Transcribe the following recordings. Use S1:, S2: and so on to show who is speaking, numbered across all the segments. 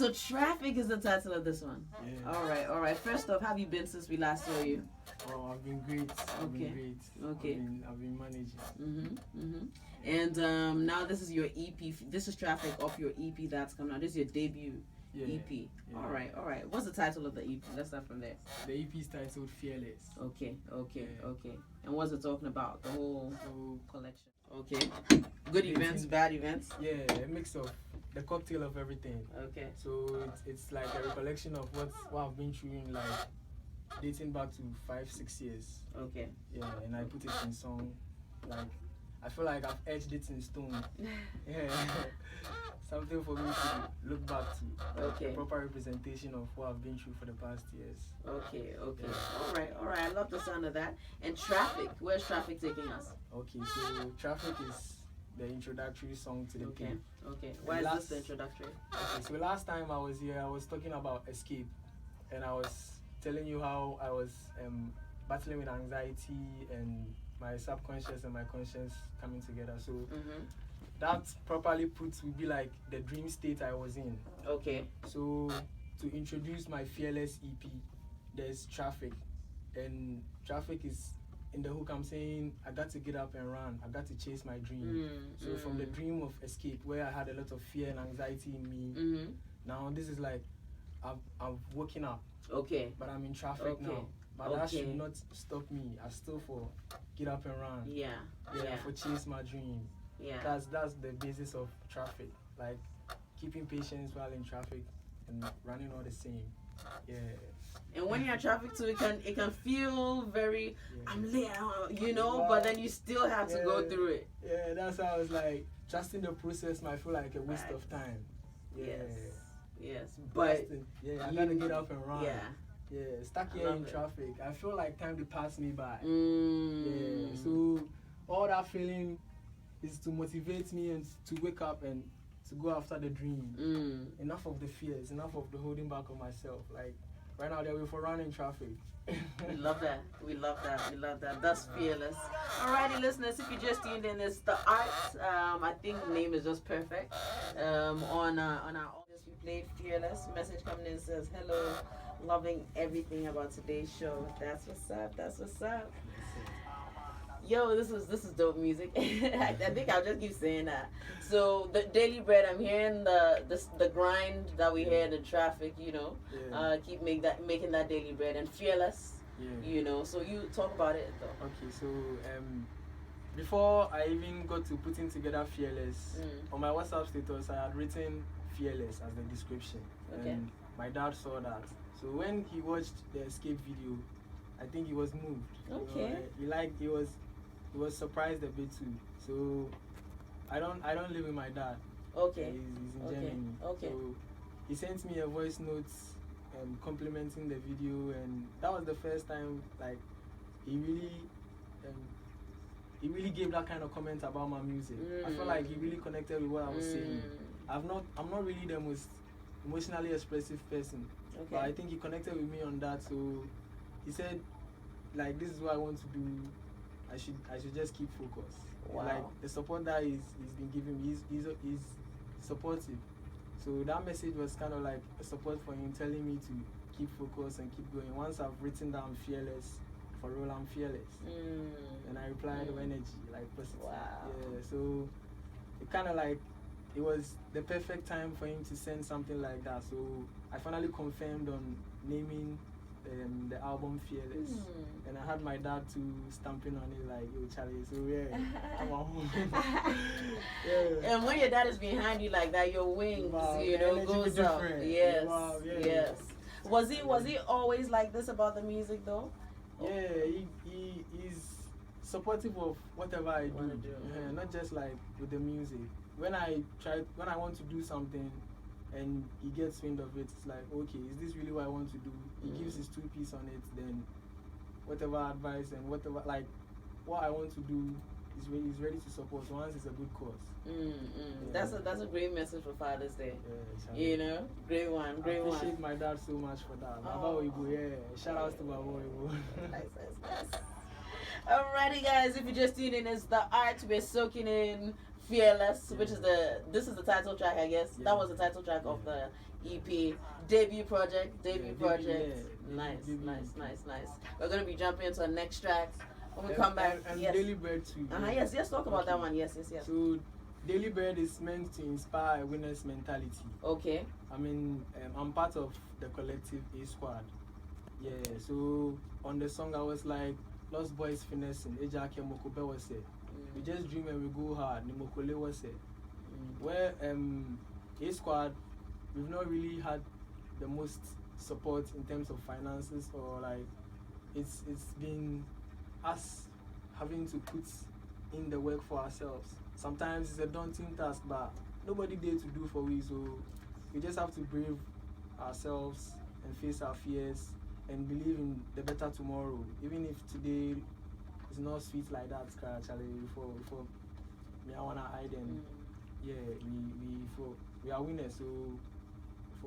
S1: So Traffic is the title of this one.
S2: Yeah.
S1: All right. First off, how have you been since we last saw you?
S2: Oh, I've been great.
S1: Okay.
S2: I've been managing.
S1: And now this is your EP. This is Traffic off your EP that's coming out. This is your debut EP.
S2: Yeah.
S1: All right. What's the title of the EP? Let's start from there.
S2: The EP is titled Fearless.
S1: Okay. And what's it talking about? The whole collection. Okay. Good events, bad events.
S2: Yeah, a mix of the cocktail of everything.
S1: Okay.
S2: So it's like a recollection of what I've been through in like dating back to 5-6 years.
S1: Okay.
S2: Yeah, and I put it in song. Like I feel like I've etched it in stone. Yeah. Something for me to look back to.
S1: Okay.
S2: A proper representation of what I've been through for the past years.
S1: Okay.
S2: Yeah.
S1: All right. I love the sound of that. And Traffic, where's Traffic taking us?
S2: Okay, so Traffic is the introductory song to the
S1: Okay.
S2: tape.
S1: Okay. Why is this the introductory?
S2: Okay, so last time I was here, I was talking about escape, and I was telling you how I was battling with anxiety and my subconscious and my conscious coming together. So that properly put would be like the dream state I was in.
S1: Okay.
S2: So to introduce my Fearless EP, there's Traffic, and Traffic is in the hook. I'm saying I got to get up and run. I got to chase my dream. So from the dream of escape, where I had a lot of fear and anxiety in me, now this is like I've woken up.
S1: Okay.
S2: But I'm in traffic now. But that should not stop me. I still for get up and run.
S1: Yeah.
S2: For chase my dream.
S1: Yeah.
S2: That's the basis of Traffic. Like keeping patience while in traffic and running all the same. Yeah.
S1: And when you're in traffic too, it can feel very I'm late,
S2: Wow.
S1: but then you still have to go through it.
S2: Yeah, that's how I was like trusting the process might feel like a waste of time. Yeah.
S1: Yes. But
S2: I gotta get up and run.
S1: Yeah.
S2: Stuck here in traffic. I feel like time to pass me by.
S1: Yeah.
S2: So all that feeling is to motivate me and to wake up and to go after the dream. Enough of the fears, enough of the holding back of myself. Like right now they're for running traffic.
S1: We love that. That's Fearless. Alrighty, listeners, if you just tuned in, it's the art. I think the name is just perfect. On our audience, we played Fearless. Message coming in says, "Hello, loving everything about today's show." That's what's up. Yo, this is dope music. I think I'll just keep saying that. So the daily bread, I'm hearing the grind that we hear in the traffic. Keep making that daily bread and Fearless. So you talk about it though.
S2: Okay, so before I even got to putting together Fearless, on my WhatsApp status I had written Fearless as the description, and my dad saw that. So when he watched the escape video, I think he was moved.
S1: Okay.
S2: He was surprised a bit too. So I don't live with my dad.
S1: Okay.
S2: He's in Germany.
S1: Okay.
S2: So he sent me a voice note complimenting the video, and that was the first time like he really gave that kind of comment about my music. I felt like he really connected with what I was saying. I'm not really the most emotionally expressive person. But I think he connected with me on that. So he said, like, this is what I want to do. I should just keep focused.
S1: Wow.
S2: Like the support that he's been giving me, he's supportive. So that message was kind of like a support for him, telling me to keep focused and keep going. Once I've written down Fearless, for real I'm fearless. And I replied with energy, like positive.
S1: Wow.
S2: Yeah. So it kind of like it was the perfect time for him to send something like that. So I finally confirmed on naming the album Fearless, and I had my dad to stamping on it like, yo Charlie, so come on.
S1: And when your dad is behind you like that, your wings, goes up. Yes.
S2: Wow,
S1: yes. Was he always like this about the music though?
S2: Yeah, he's supportive of whatever I do. Not just like with the music. When I want to do something and he gets wind of it, it's like, okay, is this really what I want to do? He gives his 2 piece on it, then whatever advice and whatever, like, what I want to do, he's ready to support once it's a good cause.
S1: Yeah. That's a great message for Father's Day.
S2: Yeah,
S1: great one.
S2: I appreciate my dad so much for that. Baba Oibo, shout out to Baba Oibo.
S1: Nice. Alrighty guys, if you just tuned in, it's the art. We're soaking in Fearless, which is this is the title track, I guess.
S2: Yeah.
S1: That was the title track of the EP debut project. Nice. We're gonna be jumping into the next track when we come back.
S2: And
S1: yes.
S2: Daily Bird too.
S1: Yes. Talk about that one. Yes.
S2: So Daily Bird is meant to inspire a winner's mentality.
S1: Okay.
S2: I mean, I'm part of the collective A Squad. Yeah. So on the song, I was like, Lost Boys finessing. Ejake Mokobe was it. We just dream and we go hard. Nimokole was it. Where A Squad, we've not really had the most support in terms of finances, or like it's been us having to put in the work for ourselves. Sometimes it's a daunting task, but nobody there to do for we, so we just have to brave ourselves and face our fears and believe in the better tomorrow, even if today is not sweet like that. Actually, before me, I wanna hide and yeah, we are winners, so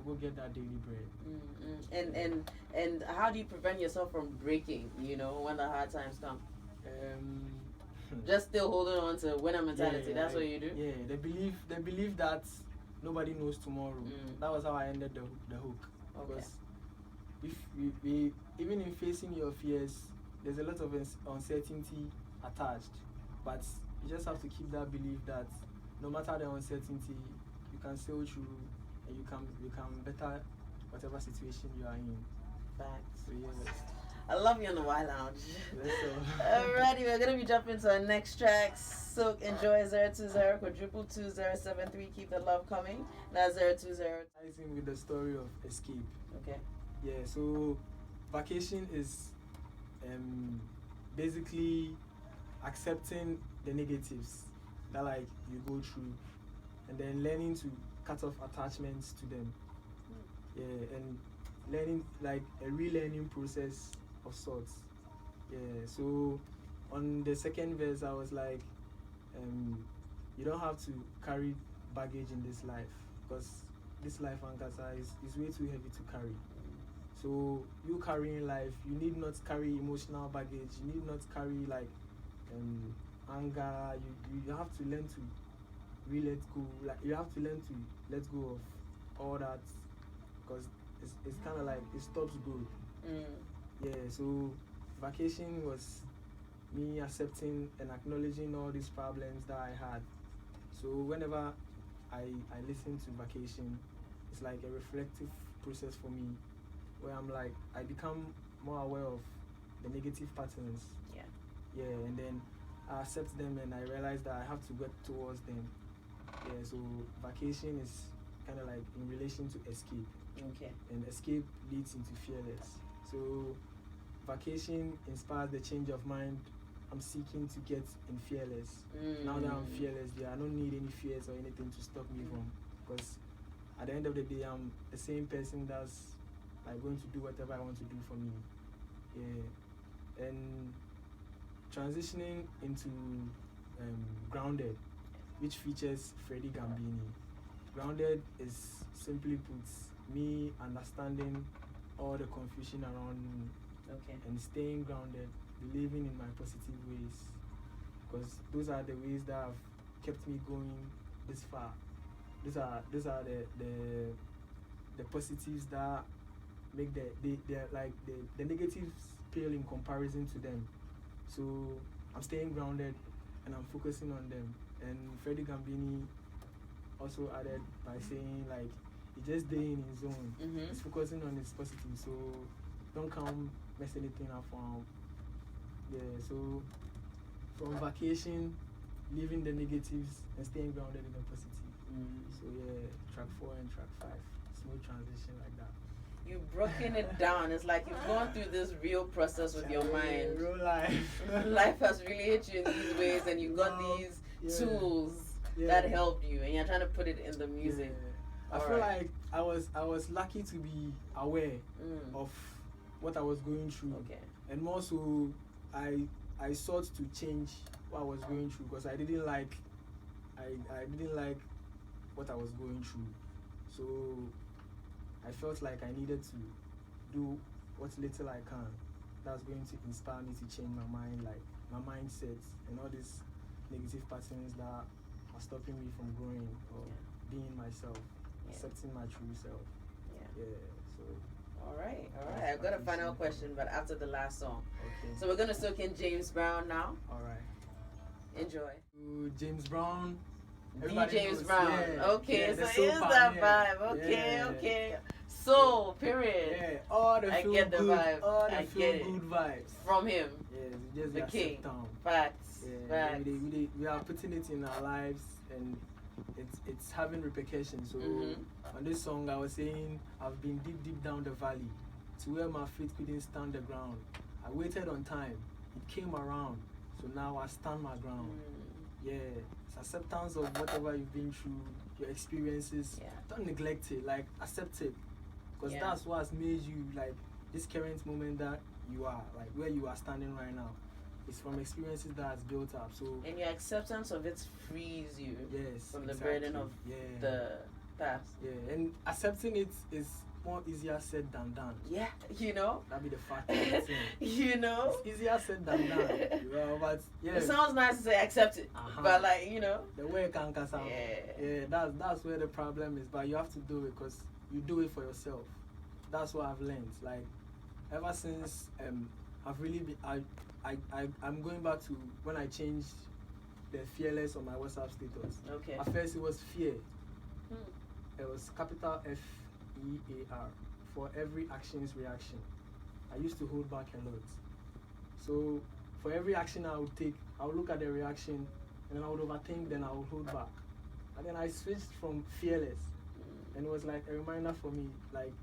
S2: go get that daily bread.
S1: And how do you prevent yourself from breaking? You know, when the hard times come. Just still holding on to winner mentality. That's what you do.
S2: Yeah, they believe that nobody knows tomorrow. That was how I ended the hook.
S1: Okay.
S2: Because if we even in facing your fears, there's a lot of uncertainty attached, but you just have to keep that belief that no matter the uncertainty, you can sail through and you can better whatever situation you are in.
S1: Facts.
S2: So yes.
S1: I love you on the Y Lounge.
S2: Alrighty,
S1: we're gonna be jumping to our next track. So enjoy 020 quadruple 2073. Keep the love coming. That's 020.
S2: Ties with the story of escape.
S1: Okay.
S2: Yeah. So vacation is basically accepting the negatives that like you go through, and then learning to cut off attachments to them. Yeah, and learning like a relearning process of sorts. Yeah, so on the second verse I was like, you don't have to carry baggage in this life, because this life Ankasa is way too heavy to carry. So you carrying life, you need not carry emotional baggage, you need not carry like anger. You have to learn to let go. Like you have to learn to let go of all that, because it's kind of like it stops growth. Yeah, so vacation was me accepting and acknowledging all these problems that I had. So whenever I listen to vacation, it's like a reflective process for me, where I'm like, I become more aware of the negative patterns. Yeah, and then I accept them and I realize that I have to work towards them. Yeah, so vacation is kind of like in relation to escape.
S1: Okay.
S2: And escape leads into fearless. So vacation inspires the change of mind I'm seeking to get in fearless. Now that I'm fearless, I don't need any fears or anything to stop me from, because at the end of the day, I'm the same person that's like going to do whatever I want to do for me. Yeah. And transitioning into Grounded, which features Freddie Gambini. Grounded is simply put me understanding all the confusion around me.
S1: Okay. And
S2: staying grounded, believing in my positive ways, because those are the ways that have kept me going this far. These are the positives that make the negatives pale in comparison to them. So I'm staying grounded and I'm focusing on them. And Freddie Gambini also added by saying like he's just staying in his zone. He's focusing on his positive, so don't come mess anything up for him. Yeah, so from vacation, leaving the negatives and staying grounded in the positive. So yeah, track 4 and track 5, smooth transition like that.
S1: You've broken it down. It's like you've gone through this real process with your mind.
S2: Real life.
S1: Life has really hit you in these ways, and you got these tools that helped you, and you're trying to put it in the music.
S2: I feel like I was lucky to be aware of what I was going through, and more so I sought to change what I was going through, because I didn't like what I was going through. So I felt like I needed to do what little I can that's going to inspire me to change my mind, like my mindset and all these negative patterns that are stopping me from growing or being myself, accepting my true self. Yeah. So.
S1: All right. I've got a final question, but after the last song.
S2: Okay.
S1: So we're gonna soak in James Brown now.
S2: All right.
S1: Enjoy.
S2: James Brown.
S1: The James Brown.
S2: Yeah.
S1: Okay,
S2: Yeah,
S1: so
S2: soul
S1: here's
S2: part,
S1: that
S2: yeah.
S1: vibe. Okay,
S2: Yeah.
S1: okay. Soul, period.
S2: Yeah, all the
S1: I
S2: feel
S1: get the
S2: good,
S1: vibe.
S2: all the
S1: I
S2: feel
S1: get it.
S2: good vibes.
S1: From him.
S2: Yeah, just
S1: The king.
S2: down.
S1: Facts.
S2: Yeah,
S1: Facts.
S2: we are putting it in our lives, and it's having repercussions. So on this song, I was saying I've been deep down the valley to where my feet couldn't stand the ground. I waited on time, it came around, so now I stand my ground. Yeah, it's acceptance of whatever you've been through, your experiences.
S1: Yeah.
S2: Don't neglect it, like accept it, because that's what's made you like this current moment that you are, like where you are standing right now. It's from experiences that has built up. So
S1: and your acceptance of it frees you from the burden of the past.
S2: Yeah, and accepting it is more easier said than done.
S1: Yeah, you know.
S2: That'd be the fact of the thing.
S1: You know.
S2: It's easier said than done. But yeah.
S1: It sounds nice to say accept it, but like you know.
S2: The way it can sound. Yeah, that's where the problem is. But you have to do it because you do it for yourself. That's what I've learned. Like ever since I've really been I'm going back to when I changed the fearless on my WhatsApp status.
S1: Okay.
S2: At first it was fear. It was capital FEAR for every action's reaction. I used to hold back a lot. So for every action I would take, I would look at the reaction and then I would overthink, then I would hold back. And then I switched from fearless. And it was like a reminder for me, like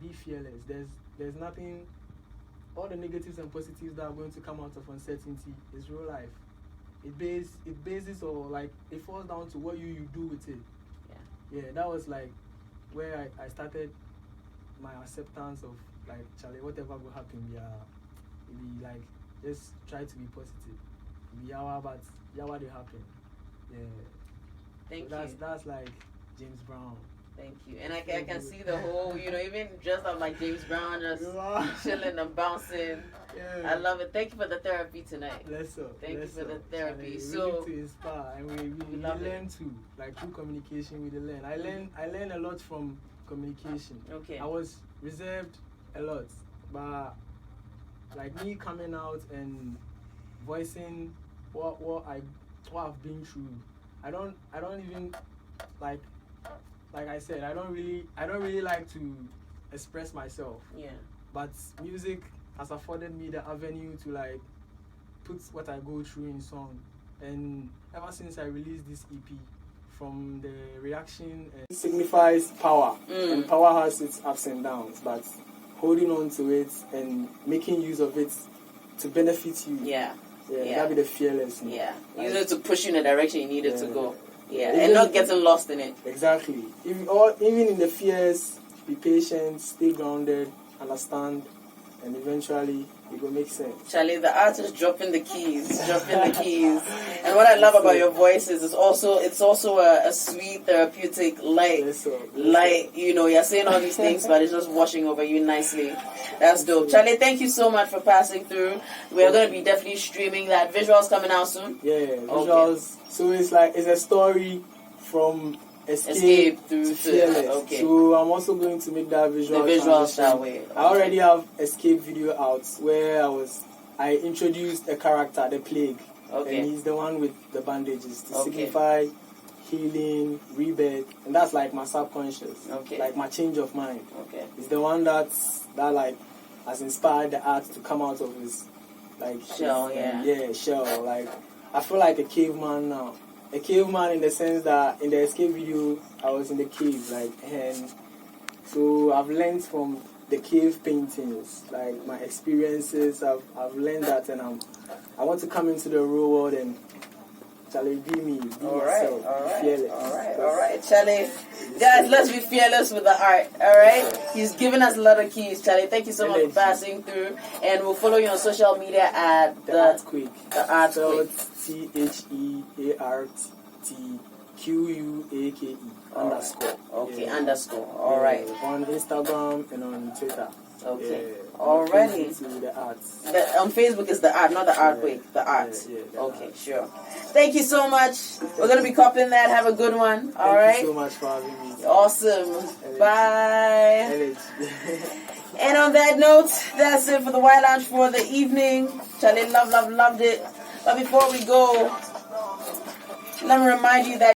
S2: be fearless. There's nothing. All the negatives and positives that are going to come out of uncertainty is real life. It bases or like it falls down to what you do with it. Yeah, that was like where I started my acceptance of like Charlie, whatever will happen, it be like just try to be positive. It be yawa, but yawa they happen. Yeah.
S1: Thank you.
S2: That's like James Brown.
S1: Thank you. And I can see the whole, you know, even just like James Brown, just chilling and bouncing. Yeah. I love it. Thank you for the therapy tonight. Thank you for the therapy.
S2: We need to inspire, and we learn too. Like through communication, we learn. I learn a lot from communication.
S1: Okay.
S2: I was reserved a lot, but like me coming out and voicing what I've been through, I don't even like I said, I don't really like to express myself. Yeah. But music has afforded me the avenue to like put what I go through in song. And ever since I released this EP, from the reaction, it signifies power. And power has its ups and downs, but holding on to it and making use of it to benefit you. Yeah. That'd be the fearlessness.
S1: Yeah. Use it to push you in the direction you needed to go. Yeah, and not getting lost in it.
S2: Exactly. Even in the fears, be patient, stay grounded, understand, and eventually it will make sense.
S1: Charlie, the artist dropping the keys. And what I love about your voice is it's also a sweet, therapeutic light. Light, you know, you're saying all these things, but it's just washing over you nicely. That's dope. Charlie, thank you so much for passing through. We're going to be definitely streaming that. Visuals coming out soon?
S2: Yeah, visuals. Okay. So it's a story from escape to fearless. Okay. So I'm also going to make that visual transition.
S1: That way. Okay.
S2: I already have escape video out where I introduced a character, the plague. Okay. And he's the one with the bandages to signify healing, rebirth, and that's like my subconscious. Okay. Like my change of mind. Okay. It's the one that like has inspired the art to come out of his like
S1: shell,
S2: shell. Like I feel like a caveman now. A caveman in the sense that in the escape video I was in the cave, and so I've learned from the cave paintings, like my experiences. I've learned that, and I want to come into the real world and Charlie, be me, be myself, fearless.
S1: All right, Charlie. Guys, let's be fearless with the art, all right? He's given us a lot of keys, Charlie. Thank you so much for passing through. And we'll follow you on social media at
S2: The Artquake.
S1: The Artquake.
S2: TheArtquake__.
S1: Okay, underscore. All right.
S2: On Instagram and on Twitter.
S1: Okay.
S2: Yeah,
S1: Already.
S2: The arts.
S1: On Facebook is the art, not the art way. The art.
S2: The
S1: okay,
S2: art.
S1: Sure. Thank you so much. We're gonna be copying that. Have a good one. All right.
S2: Thank you so much for having me.
S1: Awesome. Bye. And on that note, that's it for the Y Lounge for the evening. Charlie, loved it. But before we go, let me remind you that